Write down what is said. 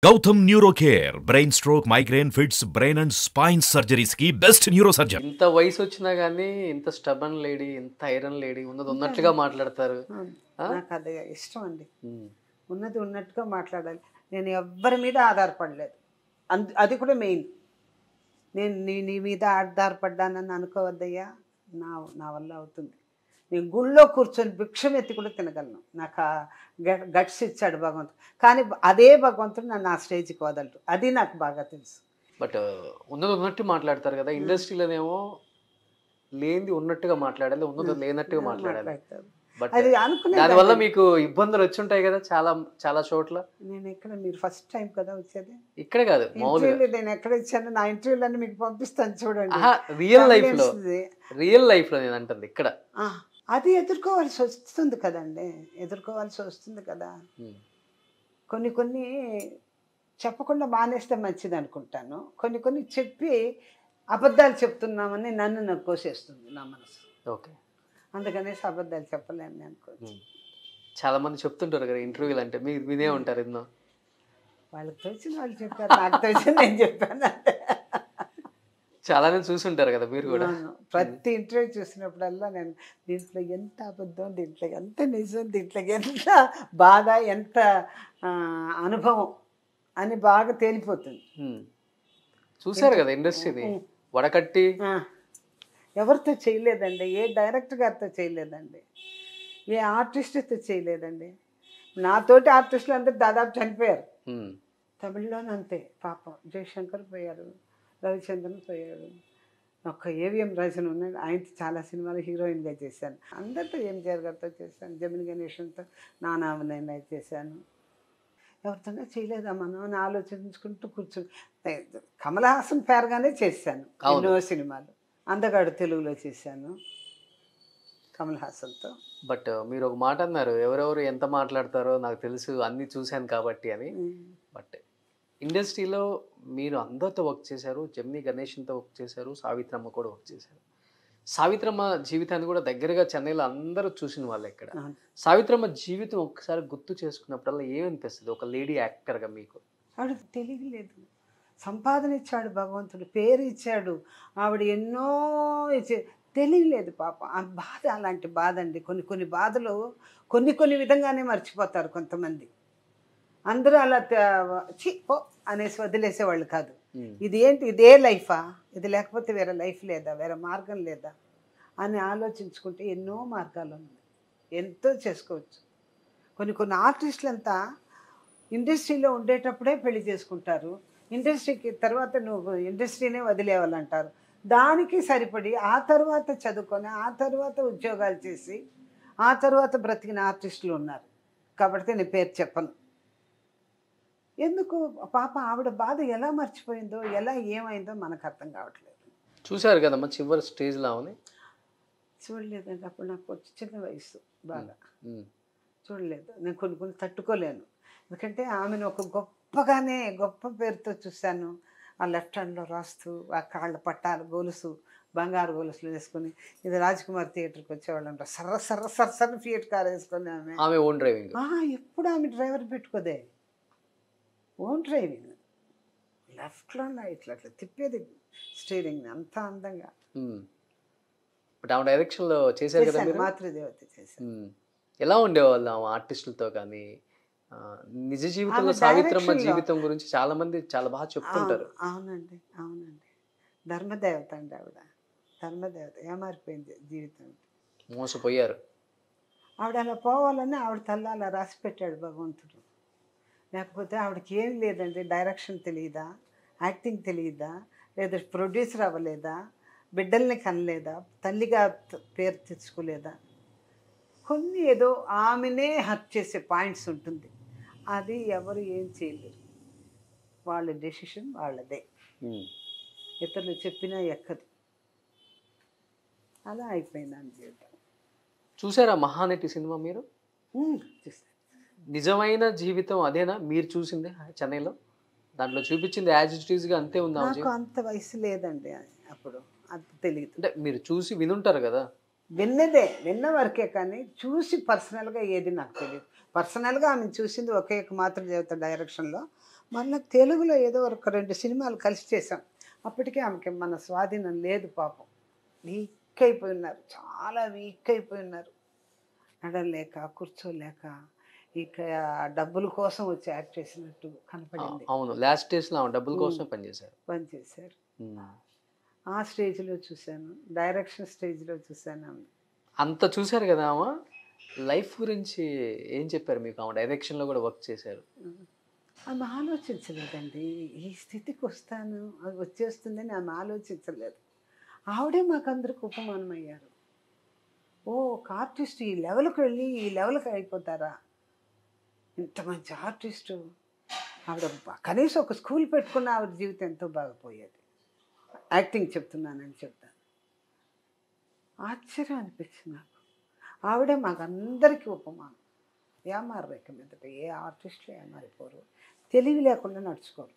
Gautam neuro care brain stroke migraine fits brain and spine surgeries కి best neuro surgeon. ఇంత వయసు వచ్చినా గానీ ఇంత స్టబన్ లేడీ, ఇంత ఐరన్ లేడీ ఉన్నది ఉన్నట్టుగా మాట్లాడతారు. అవును. ఆ? నాకు అది ఇష్టం అండి. ఉమ్, ఉన్నది ఉన్నట్టుగా మాట్లాడాలి. నేను ఎవ్వరి మీద ఆధారపడలేదు. అది కూడా మెయిన్. నేను నీ మీద ఆధారపడ్డానని అనుకోవద్దయ్యా. నా నా వల్ల అవుతుంది. నేను గుళ్ళో కూర్చొని భిక్షం ఎత్తి కూడా తినగలను. నాకు ఆ గట్స్ ఇచ్చాడు భగవంతుడు. కానీ అదే భగవంతుడు నన్ను ఆ స్టేజ్కి వదలడు. అది నాకు బాగా తెలుసు. బట్ ఉన్నది ఉన్నట్టు మాట్లాడతారు కదా. ఇండస్ట్రీలోనేమో లేనిది ఉన్నట్టుగా మాట్లాడాలి, ఉన్నది లేనట్టుగా మాట్లాడాలి. మాట్లాడతారు. బట్ అది అనుకునే దానివల్ల మీకు ఇబ్బందులు వచ్చి ఉంటాయి కదా చాలా చాలా చోట్ల. నేను ఎక్కడ, మీరు ఫస్ట్ టైం కదా వచ్చేది ఇక్కడే కాదు మామూలుగా ఇంటర్వ్యూలు. నేను ఎక్కడ ఇచ్చాను, నా ఇంటర్వ్యూలన్నీ మీకు పంపిస్తాను చూడండి. రియల్ లైఫ్ లో, వస్తుంది. రియల్ లైఫ్ లో నేను అంటుంది ఇక్కడ. అది ఎదుర్కోవాల్సి వస్తుంది కదండి, ఎదుర్కోవాల్సి వస్తుంది కదా. ఉమ్, కొన్ని కొన్ని చెప్పకుండా మానేస్తే మంచిది అనుకుంటాను. కొన్ని కొన్ని చెప్పి అబద్ధాలు చెప్తున్నామని నన్ను నొక్కోసేస్తుంది నా మనసు. ఓకే. అందుకనేసి అబద్ధాలు చెప్పలేను అనుకో. చాలా మంది చెప్తుంటారు కదా ఇంటర్వ్యూలు అంటే, మీరు వినే ఉంటారు ఎన్నో. వాళ్ళకి తోచిన వాళ్ళు చెప్పారు, నాకు తోచిన నేను చెప్పాను అంతే. చాలానే చూసుంటారు కదా మీరు కూడా. అవును. ప్రతి ఇంటర్వ్యూ చూసినప్పుడల్లా నేను దీంట్లో ఎంత అబద్ధం, దీంట్లో ఎంత నిజం, దీంట్లో ఎంత బాధ, ఎంత అనుభవం అని బాగా తేలిపోతుంది. ఉమ్. చూశారు కదా ఇండస్ట్రీని వడకట్టి. ఎవరితో చేయలేదండి, ఏ డైరెక్టర్ గారితో చేయలేదండి, ఏ ఆర్టిస్ట్తో చేయలేదండి. నాతోటి ఆర్టిస్టులు అందరూ దాదాపు చనిపోయారు. ఉమ్, తమిళ్లోనే అంతే పాపం. జయశంకర్ పోయారు, రవిచంద్రన్ పోయాడు, ఒక్క ఏవిఎం రాజన్ ఉన్నాడు, ఆయనతో చాలా సినిమాలు హీరోయిన్గా చేశాను. అందరితో ఎంజిఆర్ గారితో చేశాను, జమిని గణేషన్తో నానామనైనా చేశాను. ఎవరితోనే చేయలేదా మనం అని ఆలోచించుకుంటూ కూర్చుని కమల్ హాసన్ పేరుగానే చేశాను ఎన్నో సినిమాలు. అందగాడు తెలుగులో చేశాను కమల్ హాసన్తో. బట్ మీరు ఒక మాట అన్నారు, ఎవరెవరు ఎంత మాట్లాడతారో నాకు తెలుసు, అన్ని చూశాను కాబట్టి అని. బట్ ఇండస్ట్రీలో మీరు అందరితో వర్క్ చేశారు, జమిని గణేషన్తో వర్క్ చేశారు, సావిత్రమ్మ కూడా వర్క్ చేశారు. సావిత్రమ్మ జీవితాన్ని కూడా దగ్గరగా చెన్నైలో అందరూ చూసిన వాళ్ళు ఇక్కడ. సావిత్రమ్మ జీవితం ఒక్కసారి గుర్తు చేసుకున్నప్పుడల్లా ఏమనిపిస్తుంది ఒక లేడీ యాక్టర్గా మీకు? ఆవిడ తెలియలేదు. సంపాదన ఇచ్చాడు భగవంతుడు, పేరు ఇచ్చాడు, ఆవిడ ఎన్నో ఇచ్చే తెలియలేదు పాప. ఆ బాధ అలాంటి బాధ అండి. కొన్ని కొన్ని బాధలు కొన్ని విధంగానే మర్చిపోతారు కొంతమంది. అందరూ అలా చి ఓ అనేసి వదిలేసేవాళ్ళు కాదు. ఇది ఏంటి, ఇదే లైఫా, ఇది లేకపోతే వేరే లైఫ్ లేదా, వేరే మార్గం లేదా అని ఆలోచించుకుంటే ఎన్నో మార్గాలు ఉన్నాయి, ఎంతో చేసుకోవచ్చు. కొన్ని ఆర్టిస్టులు అంతా ఇండస్ట్రీలో ఉండేటప్పుడే పెళ్లి చేసుకుంటారు, ఇండస్ట్రీకి తర్వాత నువ్వు ఇండస్ట్రీనే వదిలేవాలంటారు. దానికి సరిపడి ఆ తర్వాత చదువుకొని ఆ తర్వాత ఉద్యోగాలు చేసి ఆ తర్వాత బ్రతికిన ఆర్టిస్టులు ఉన్నారు. కాబట్టి నేను పేరు చెప్పను. ఎందుకు పాప ఆవిడ బాధ ఎలా మర్చిపోయిందో, ఎలా ఏమైందో మనకు అర్థం కావట్లేదు. చూశారు కదమ్మా చివరి స్టేజ్లో ఆమె? చూడలేదండి, అప్పుడు నాకు చిన్న వయసు బాగా. చూడలేదు. నేను కొన్ని తట్టుకోలేను. ఎందుకంటే ఆమెను ఒక గొప్ప పేరుతో చూశాను. ఆ లెఫ్ట్ హ్యాండ్లో రాస్తూ, ఆ కాళ్ళ పట్టాలు గొలుసు, బంగారు గొలుసులు వేసుకొని, ఇది రాజ్కుమార్ థియేటర్కి వచ్చేవాళ్ళంట. సర్ర ఫియట్ కార్ వేసుకొని ఆమె ఓన్ డ్రైవింగ్. ఎప్పుడు ఆమె డ్రైవర్ పెట్టుకోదే, ఓన్ డ్రైవింగ్. లెఫ్ట్లో ఇట్లా తిప్పేది స్టీరింగ్ అంత అందంగా. బట్ ఆమె డైరెక్షన్లో చేశారు కదా మీరు? మాతృదేవత చేశాను. ఎలా ఉండేవాళ్ళు ఆమె ఆర్టిస్టులతో కానీ? నిజ జీవితంలో సావిత్రమ్మ జీవితం గురించి చాలా మంది చాలా బాగా చెప్తుంటారు. అవునండి. ధర్మదేవత అండి ఆవిడ, ధర్మదేవత. ఏమారిపోయింది జీవితం, మోసపోయారు. ఆవిడ అలా పోవాలని ఆవిడ తల్ల అలా రాసి పెట్టాడు భగవంతుడు. లేకపోతే ఆవిడకి ఏం లేదండి, డైరెక్షన్ తెలియదా, యాక్టింగ్ తెలియదా, లేదా ప్రొడ్యూసర్ అవ్వలేదా, బిడ్డల్ని కనలేదా, తల్లిగా పేరు తెచ్చుకోలేదా, కొన్ని ఏదో ఆమెనే హర్ట్ చేసే పాయింట్స్ ఉంటుంది. అది ఎవరు ఏం చేయలేరు, వాళ్ళ డెసిషన్ వాళ్ళదే, ఇతరులు చెప్పినా ఎక్కదు. అలా అయిపోయింది అని జీవితం. చూసారా మహానటి సినిమా మీరు? చూసాను. నిజమైన జీవితం అదేనా మీరు చూసింది చెన్నైలో? దాంట్లో చూపించింది యాజ్ ఇట్ ఈస్గా అంతే ఉందా? నాకు అంత వయసు లేదండి అప్పుడు, అంత తెలియదు. అంటే మీరు చూసి వినుంటారు కదా? విన్న వరకే కానీ చూసి పర్సనల్గా ఏది నాకు తెలియదు. పర్సనల్గా ఆమె చూసింది ఒకే మాతృదేవత డైరెక్షన్లో, మొన్న తెలుగులో ఏదో ఒక 2 సినిమాలు కలిసి చేశాం. అప్పటికే ఆమెకి మన స్వాధీనం లేదు పాపం. వీక్ అయిపోయి ఉన్నారు. చాలా వీక్ అయిపోయి ఉన్నారు. నడవలేక, కూర్చోలేక, ఇక డబ్బుల కోసం వచ్చి యాక్ట్ చేసినట్టు కనపడింది. అవును, లాస్ట్ డేస్లో ఆమె డబ్బుల కోసమే పనిచేశారు. పనిచేశారు. ఆ స్టేజ్లో చూశాను, డైరెక్షన్ స్టేజ్లో చూశాను ఆమె. అంత చూశారు కదా ఆమె. లైఫ్ గురించి ఏం చెప్పారు మీకు? ఆమె డైరెక్షన్లో కూడా వర్క్ చేశారు. ఆమె ఆలోచించలేదండి. ఈ స్థితికి వస్తాను, అది వచ్చేస్తుందని ఆమె ఆలోచించలేదు. ఆవిడే మాకందరికి ఉపమానం అయ్యారు. ఓ ఒక ఆర్టిస్ట్ ఈ లెవెల్కి వెళ్ళి ఈ లెవెల్కి అయిపోతారా, ఇంత మంచి ఆర్టిస్టు. ఆవిడ కనీసం ఒక స్కూల్ పెట్టుకున్న ఆవిడ జీవితం ఎంతో బాగుపోయేది. యాక్టింగ్ చెప్తున్నానని చెప్తాను. ఆశ్చర్యం అనిపించింది నాకు. ఆవిడే మాకందరికీ ఉపమానం. ఏమారు రేఖ మీదట ఏ ఆర్టిస్టులు ఏమారిపోరు, తెలివి లేకుండా నడుచుకోరు.